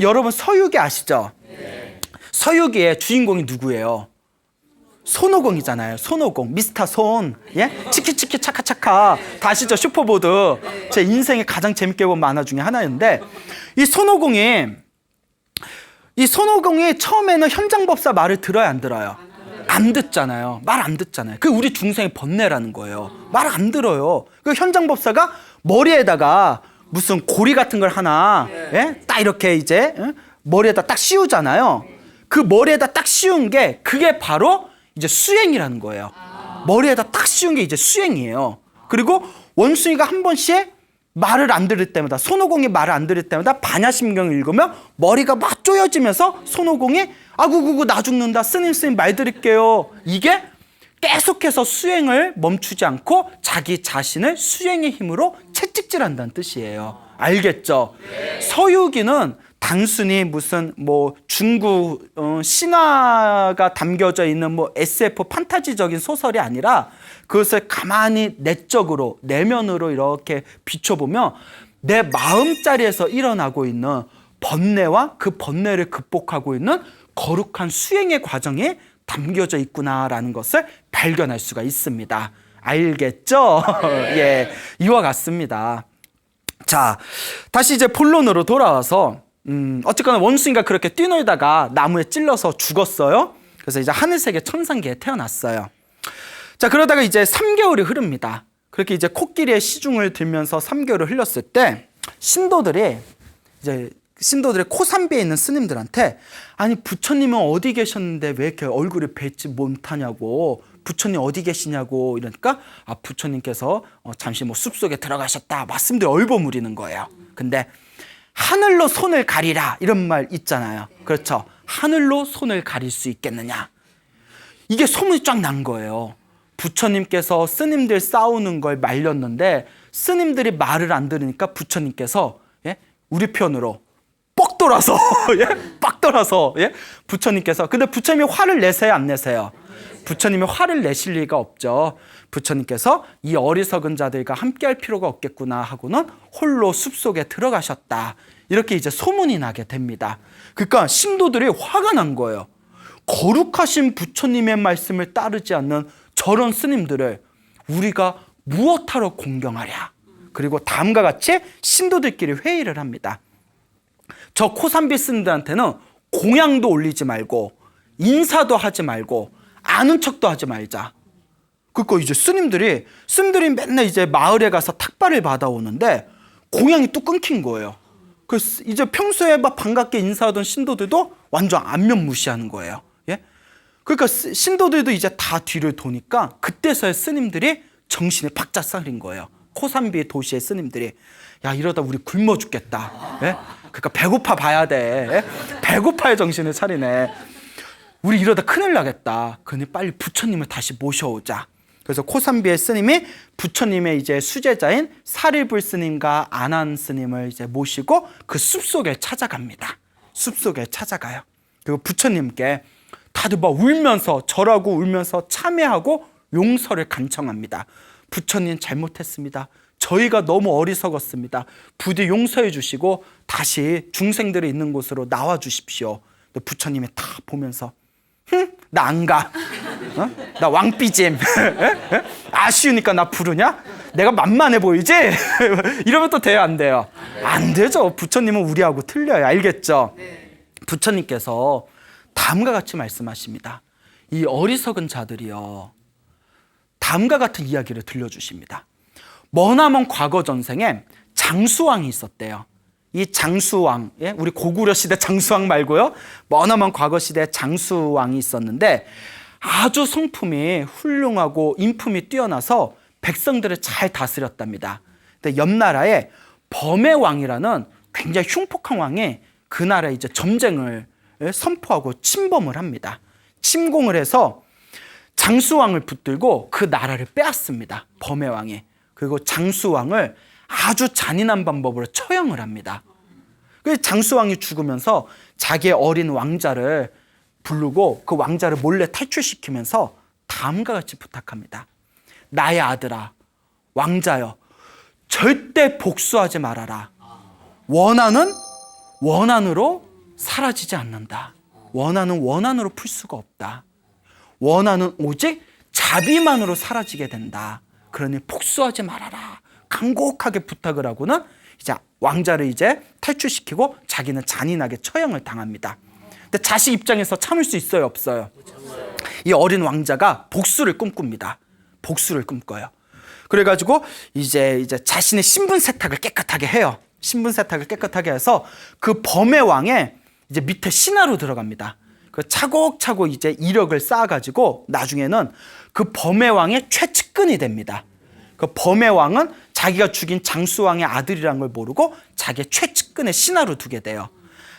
여러분 서유기 아시죠? 네. 서유기의 주인공이 누구예요? 손오공이잖아요. 손오공, 미스터 손, 예? 치키치키 차카차카 다 아시죠? 슈퍼보드. 제 인생에 가장 재밌게 본 만화 중에 하나였는데, 이 손오공이 처음에는 현장법사 말을 들어야 안 들어요? 안 듣잖아요. 말 안 듣잖아요. 그게 우리 중생의 번뇌라는 거예요. 말 안 들어요. 그 현장법사가 머리에다가 무슨 고리 같은 걸 하나, 예? 딱 이렇게 이제 머리에다 딱 씌우잖아요. 그 머리에다 딱 씌운 게 그게 바로 이제 수행이라는 거예요. 머리에다 딱 씌운 게 이제 수행이에요. 그리고 원숭이가 한 번씩 말을 안 들을 때마다, 손오공이 말을 안 들을 때마다 반야심경을 읽으면 머리가 막 쪼여지면서 손오공이 아구구구 나 죽는다, 스님 말 들을게요. 이게 계속해서 수행을 멈추지 않고 자기 자신을 수행의 힘으로 채찍질한다는 뜻이에요. 알겠죠? 네. 서유기는 단순히 무슨 뭐 중국 신화가 담겨져 있는 뭐 SF 판타지적인 소설이 아니라 그것을 가만히 내적으로 내면으로 이렇게 비춰보면 내 마음자리에서 일어나고 있는 번뇌와 그 번뇌를 극복하고 있는 거룩한 수행의 과정이 담겨져 있구나라는 것을 발견할 수가 있습니다. 알겠죠? 예, 이와 같습니다. 자, 다시 이제 본론으로 돌아와서 어쨌거나 원숭이가 그렇게 뛰놀다가 나무에 찔러서 죽었어요. 그래서 이제 하늘색의 천상계에 태어났어요. 자, 그러다가 이제 3개월이 흐릅니다. 그렇게 이제 코끼리의 시중을 들면서 3개월을 흘렸을 때 신도들이 코산비에 있는 스님들한테 아니 부처님은 어디 계셨는데 왜 이렇게 얼굴을 뵙지 못하냐고, 부처님 어디 계시냐고 이러니까 부처님께서 잠시 뭐 숲속에 들어가셨다 말씀들이 얼버무리는 거예요. 근데 하늘로 손을 가리라 이런 말 있잖아요. 그렇죠? 하늘로 손을 가릴 수 있겠느냐, 이게 소문이 쫙 난 거예요. 부처님께서 스님들 싸우는 걸 말렸는데 스님들이 말을 안 들으니까 부처님께서 우리 편으로 뻑 돌아서 빡 돌아서 부처님께서, 근데 부처님이 화를 내세요 안 내세요? 부처님이 화를 내실 리가 없죠. 부처님께서 이 어리석은 자들과 함께 할 필요가 없겠구나 하고는 홀로 숲속에 들어가셨다, 이렇게 이제 소문이 나게 됩니다. 그러니까 신도들이 화가 난 거예요. 거룩하신 부처님의 말씀을 따르지 않는 저런 스님들을 우리가 무엇하러 공경하랴. 그리고 다음과 같이 신도들끼리 회의를 합니다. 저 코산비 스님들한테는 공양도 올리지 말고 인사도 하지 말고 아는 척도 하지 말자. 그러니까 이제 스님들이 맨날 이제 마을에 가서 탁발을 받아오는데 공양이 또 끊긴 거예요. 그래서 이제 평소에 막 반갑게 인사하던 신도들도 완전 안면무시하는 거예요. 그러니까 신도들도 이제 다 뒤를 도니까 그때서야 스님들이 정신이 바짝 차린 거예요. 코산비 도시의 스님들이 야, 이러다 우리 굶어 죽겠다. 그러니까 배고파 봐야 돼. 배고파야 정신을 차리네. 우리 이러다 큰일 나겠다. 그러니 빨리 부처님을 다시 모셔오자. 그래서 코산비의 스님이 부처님의 이제 수제자인 사리불 스님과 아난 스님을 이제 모시고 그 숲속에 찾아갑니다. 숲속에 찾아가요. 그리고 부처님께 다들 막 울면서 절하고 울면서 참회하고 용서를 간청합니다. 부처님 잘못했습니다. 저희가 너무 어리석었습니다. 부디 용서해 주시고 다시 중생들이 있는 곳으로 나와 주십시오. 부처님이 다 보면서 나 안 가. 나 왕삐짐. 아쉬우니까 나 부르냐? 내가 만만해 보이지? 이러면 또 돼요 안 돼요? 안 되죠. 부처님은 우리하고 틀려요. 알겠죠? 부처님께서 다음과 같이 말씀하십니다. 이 어리석은 자들이요, 다음과 같은 이야기를 들려주십니다. 머나먼 과거 전생에 장수왕이 있었대요. 이 장수왕, 우리 고구려 시대 장수왕 말고요, 머나먼 과거 시대 장수왕이 있었는데 아주 성품이 훌륭하고 인품이 뛰어나서 백성들을 잘 다스렸답니다. 근데 옆 나라에 범의 왕이라는 굉장히 흉폭한 왕이 그 나라에 이제 점쟁을 선포하고 침범을 합니다. 침공을 해서 장수왕을 붙들고 그 나라를 빼앗습니다. 범의 왕이. 그리고 장수왕을 아주 잔인한 방법으로 처형을 합니다. 그래서 장수왕이 죽으면서 자기의 어린 왕자를 부르고 그 왕자를 몰래 탈출시키면서 다음과 같이 부탁합니다. 나의 아들아, 왕자여, 절대 복수하지 말아라. 원한은 원한으로 사라지지 않는다. 원한은 원한으로 풀 수가 없다. 원한은 오직 자비만으로 사라지게 된다. 그러니 복수하지 말아라. 간곡하게 부탁을 하고는 이제 왕자를 이제 탈출시키고 자기는 잔인하게 처형을 당합니다. 근데 자식 입장에서 참을 수 있어요, 없어요? 이 어린 왕자가 복수를 꿈꿉니다. 복수를 꿈꿔요. 그래가지고 이제 자신의 신분 세탁을 깨끗하게 해요. 신분 세탁을 깨끗하게 해서 그 범의 왕의 이제 밑에 신하로 들어갑니다. 그 차곡차곡 이제 이력을 쌓아가지고 나중에는 그 범의 왕의 최측근이 됩니다. 그 범의 왕은 자기가 죽인 장수왕의 아들이란 걸 모르고 자기의 최측근의 신하로 두게 돼요.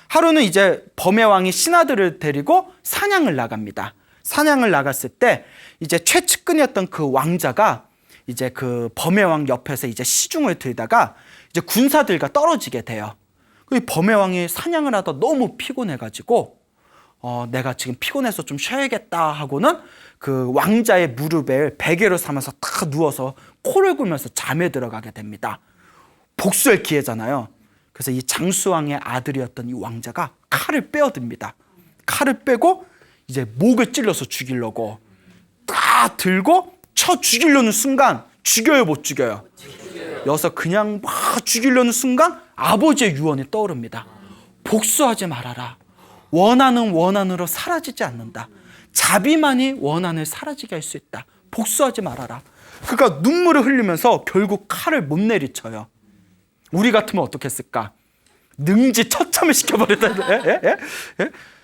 하루는 이제 범의 왕이 신하들을 데리고 사냥을 나갑니다. 사냥을 나갔을 때 이제 최측근이었던 그 왕자가 이제 그 범의 왕 옆에서 이제 시중을 들다가 이제 군사들과 떨어지게 돼요. 이 범의 왕이 사냥을 하다 너무 피곤해가지고 내가 지금 피곤해서 좀 쉬어야겠다 하고는 그 왕자의 무릎에 베개로 삼아서 딱 누워서 코를 골면서 잠에 들어가게 됩니다. 복수할 기회잖아요. 그래서 이 장수왕의 아들이었던 이 왕자가 칼을 빼어듭니다. 칼을 빼고 이제 목을 찔러서 죽이려고 딱 들고 쳐 죽이려는 순간 죽여요, 못 죽여요? 여기서 그냥 막 죽이려는 순간 아버지의 유언이 떠오릅니다. 복수하지 말아라. 원한은 원한으로 사라지지 않는다. 자비만이 원한을 사라지게 할 수 있다. 복수하지 말아라. 그러니까 눈물을 흘리면서 결국 칼을 못 내리쳐요. 우리 같으면 어떻게 했을까? 능지 처참을 시켜버렸다.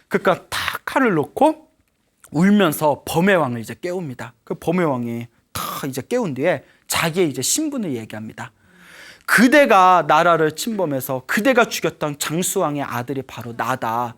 그러니까 탁 칼을 놓고 울면서 범의 왕을 이제 깨웁니다. 그 범의 왕이 탁 이제 깨운 뒤에 자기의 이제 신분을 얘기합니다. 그대가 나라를 침범해서 그대가 죽였던 장수왕의 아들이 바로 나다.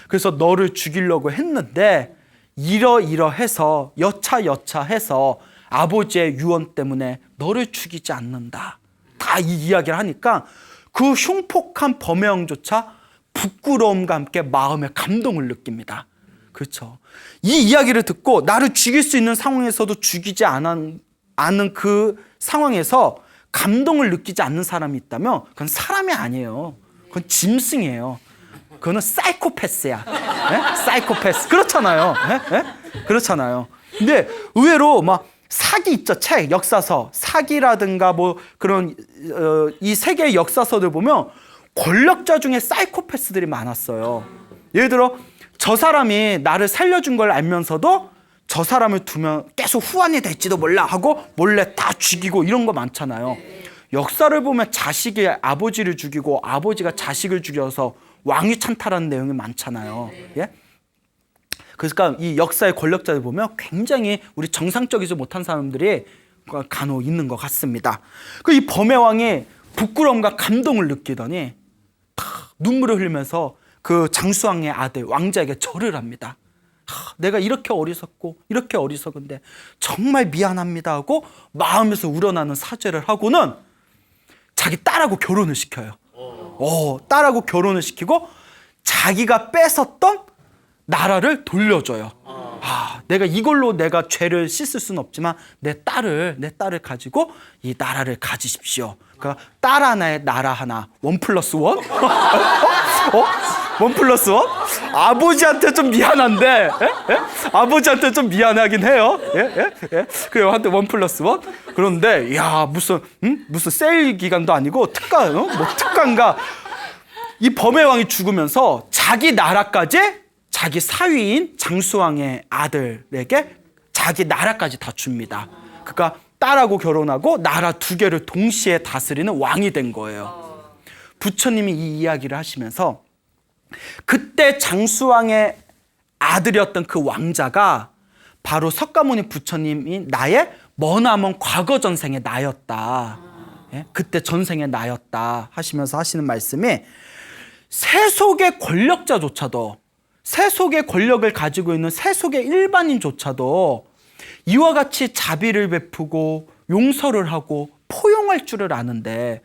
그래서 너를 죽이려고 했는데 이러이러해서 여차여차해서 아버지의 유언 때문에 너를 죽이지 않는다. 다 이 이야기를 하니까 그 흉폭한 범의 왕조차 부끄러움과 함께 마음의 감동을 느낍니다. 그렇죠. 이 이야기를 듣고 나를 죽일 수 있는 상황에서도 죽이지 않은 그 상황에서 감동을 느끼지 않는 사람이 있다면 그건 사람이 아니에요. 그건 짐승이에요. 그거는 사이코패스야. 네? 사이코패스. 그렇잖아요. 네? 네? 그렇잖아요. 근데 의외로 막 사기 있죠. 책, 역사서. 사기라든가 뭐 그런 이 세계의 역사서들 보면 권력자 중에 사이코패스들이 많았어요. 예를 들어 저 사람이 나를 살려준 걸 알면서도 저 사람을 두면 계속 후환이 될지도 몰라 하고 몰래 다 죽이고 이런 거 많잖아요. 역사를 보면 자식이 아버지를 죽이고 아버지가 자식을 죽여서 왕위 찬탈하는 내용이 많잖아요. 예? 그러니까 이 역사의 권력자들 보면 굉장히 우리 정상적이지 못한 사람들이 간혹 있는 것 같습니다. 그 이 범의 왕이 부끄러움과 감동을 느끼더니 눈물을 흘리면서 그 장수왕의 아들 왕자에게 절을 합니다. 내가 이렇게 어리석고 이렇게 어리석은데 정말 미안합니다 하고 마음에서 우러나는 사죄를 하고는 자기 딸하고 결혼을 시켜요. 딸하고 결혼을 시키고 자기가 뺏었던 나라를 돌려줘요. 내가 이걸로 내가 죄를 씻을 수는 없지만 내 딸을 가지고 이 나라를 가지십시오. 그러니까 딸 하나에 나라 하나. 1+1? 1+1? 아버지한테 좀 미안한데, 아버지한테 좀 미안하긴 해요. 그래요, 한테 1+1. 그런데, 야, 무슨 세일 기간도 아니고 특가, 뭐 특가인가. 이 범의 왕이 죽으면서 자기 나라까지 자기 사위인 장수왕의 아들에게 자기 나라까지 다 줍니다. 그러니까 딸하고 결혼하고 나라 2개를 동시에 다스리는 왕이 된 거예요. 부처님이 이 이야기를 하시면서 그때 장수왕의 아들이었던 그 왕자가 바로 석가모니 부처님이 나의 머나먼 과거 전생의 나였다. 그때 전생의 나였다 하시면서 하시는 말씀이 세속의 권력자조차도 세속의 권력을 가지고 있는 세속의 일반인조차도 이와 같이 자비를 베푸고 용서를 하고 포용할 줄을 아는데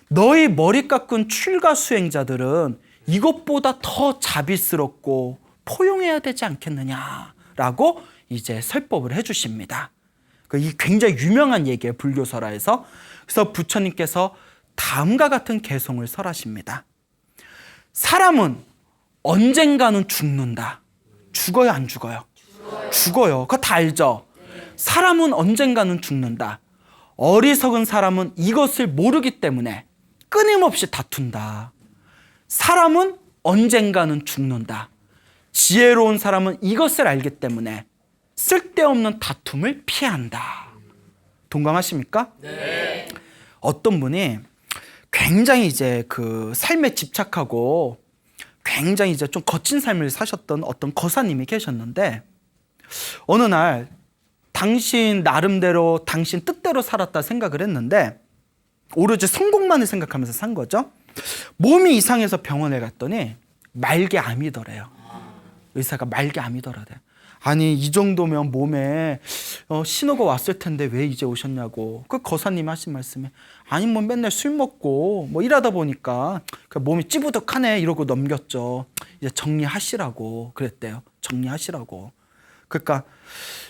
너희 머리 깎은 출가 수행자들은 이것보다 더 자비스럽고 포용해야 되지 않겠느냐라고 이제 설법을 해주십니다. 이 굉장히 유명한 얘기예요, 불교설화에서. 그래서 부처님께서 다음과 같은 개송을 설하십니다. 사람은 언젠가는 죽는다. 죽어요, 안 죽어요? 죽어요. 그거 다 알죠? 사람은 언젠가는 죽는다. 어리석은 사람은 이것을 모르기 때문에 끊임없이 다툰다. 사람은 언젠가는 죽는다. 지혜로운 사람은 이것을 알기 때문에 쓸데없는 다툼을 피한다. 동감하십니까? 네. 어떤 분이 굉장히 이제 그 삶에 집착하고 굉장히 이제 좀 거친 삶을 사셨던 어떤 거사님이 계셨는데 어느 날 당신 나름대로 당신 뜻대로 살았다 생각을 했는데 오로지 성공만을 생각하면서 산 거죠. 몸이 이상해서 병원에 갔더니 말기암이더래요. 의사가 말기암이더래. 아니 이 정도면 몸에 신호가 왔을 텐데 왜 이제 오셨냐고. 그 거사님이 하신 말씀에 아니 뭐 맨날 술 먹고 뭐 이러다 보니까 몸이 찌부덕하네 이러고 넘겼죠. 이제 정리하시라고 그랬대요. 정리하시라고. 그러니까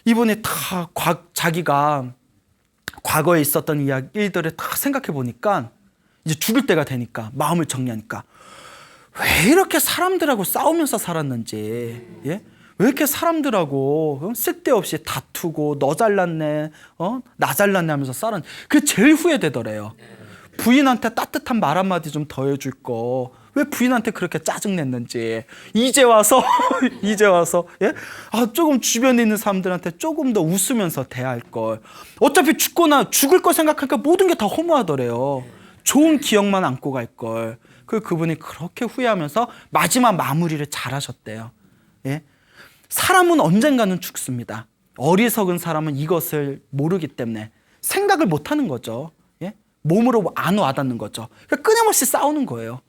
이분이 다 자기가 과거에 있었던 일들을 다 생각해 보니까 이제 죽을 때가 되니까 마음을 정리하니까 왜 이렇게 사람들하고 싸우면서 살았는지, 예? 왜 이렇게 사람들하고 쓸데없이 다투고 너 잘났네, 나 잘났네 하면서 살았는지 그게 제일 후회되더래요. 부인한테 따뜻한 말 한마디 좀 더 해줄 거 왜 부인한테 그렇게 짜증냈는지 이제 와서 예? 조금 주변에 있는 사람들한테 조금 더 웃으면서 대할 걸. 어차피 죽거나 죽을 거 생각하니까 모든 게 다 허무하더래요. 좋은 기억만 안고 갈 걸. 그분이 그렇게 후회하면서 마지막 마무리를 잘하셨대요. 예? 사람은 언젠가는 죽습니다. 어리석은 사람은 이것을 모르기 때문에 생각을 못하는 거죠. 예? 몸으로 안 와닿는 거죠. 그러니까 끊임없이 싸우는 거예요.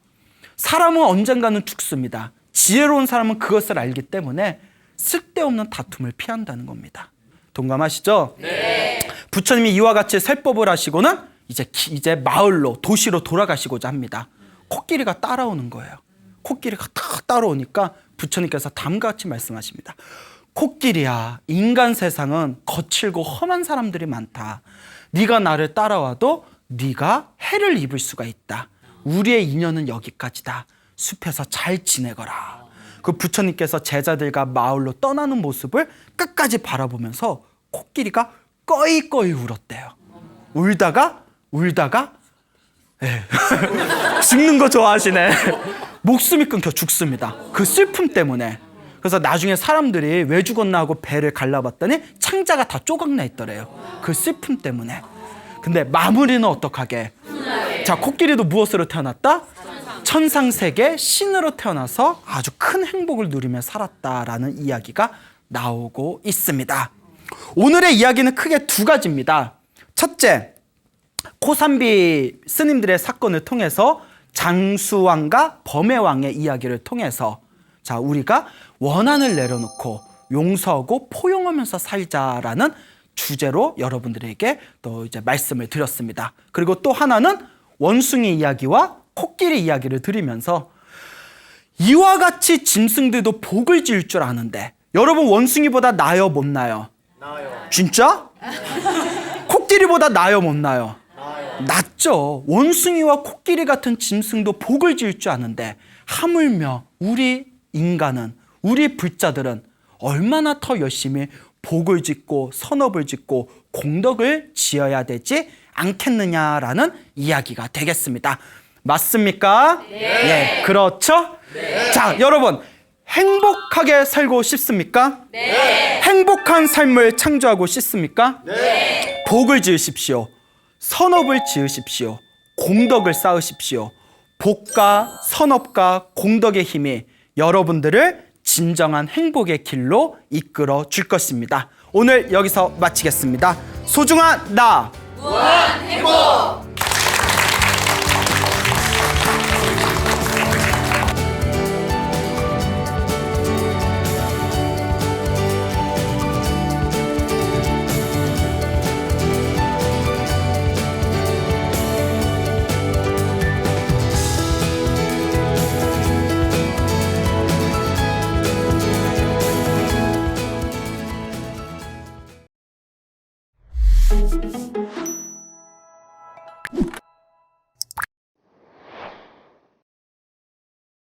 사람은 언젠가는 죽습니다. 지혜로운 사람은 그것을 알기 때문에 쓸데없는 다툼을 피한다는 겁니다. 동감하시죠? 네. 부처님이 이와 같이 설법을 하시고는 이제 마을로 도시로 돌아가시고자 합니다. 코끼리가 따라오는 거예요. 코끼리가 딱 따라오니까 부처님께서 다음과 같이 말씀하십니다. 코끼리야, 인간 세상은 거칠고 험한 사람들이 많다. 네가 나를 따라와도 네가 해를 입을 수가 있다. 우리의 인연은 여기까지다. 숲에서 잘 지내거라. 그 부처님께서 제자들과 마을로 떠나는 모습을 끝까지 바라보면서 코끼리가 꺼이꺼이 울었대요. 울다가 죽는 거 좋아하시네. 목숨이 끊겨 죽습니다. 그 슬픔 때문에. 그래서 나중에 사람들이 왜 죽었나 하고 배를 갈라봤더니 창자가 다 조각나 있더래요. 그 슬픔 때문에. 근데 마무리는 어떡하게? 자, 코끼리도 무엇으로 태어났다? 천상세계 신으로 태어나서 아주 큰 행복을 누리며 살았다라는 이야기가 나오고 있습니다. 오늘의 이야기는 크게 두 가지입니다. 첫째, 코삼비 스님들의 사건을 통해서 장수왕과 범해왕의 이야기를 통해서 자, 우리가 원한을 내려놓고 용서하고 포용하면서 살자라는 주제로 여러분들에게 또 이제 말씀을 드렸습니다. 그리고 또 하나는 원숭이 이야기와 코끼리 이야기를 드리면서 이와 같이 짐승들도 복을 지을 줄 아는데 여러분 원숭이보다 나요 못 나요? 나요. 진짜? 코끼리보다 나요 못 나요? 나요. 낫죠. 원숭이와 코끼리 같은 짐승도 복을 지을 줄 아는데 하물며 우리 인간은 우리 불자들은 얼마나 더 열심히 복을 짓고 선업을 짓고 공덕을 지어야 되지 않겠느냐라는 이야기가 되겠습니다. 맞습니까? 네. 예, 그렇죠? 네. 자, 여러분 행복하게 살고 싶습니까? 네. 행복한 삶을 창조하고 싶습니까? 네. 복을 지으십시오. 선업을 지으십시오. 공덕을 쌓으십시오. 복과 선업과 공덕의 힘이 여러분들을 진정한 행복의 길로 이끌어 줄 것입니다. 오늘 여기서 마치겠습니다. 소중한 나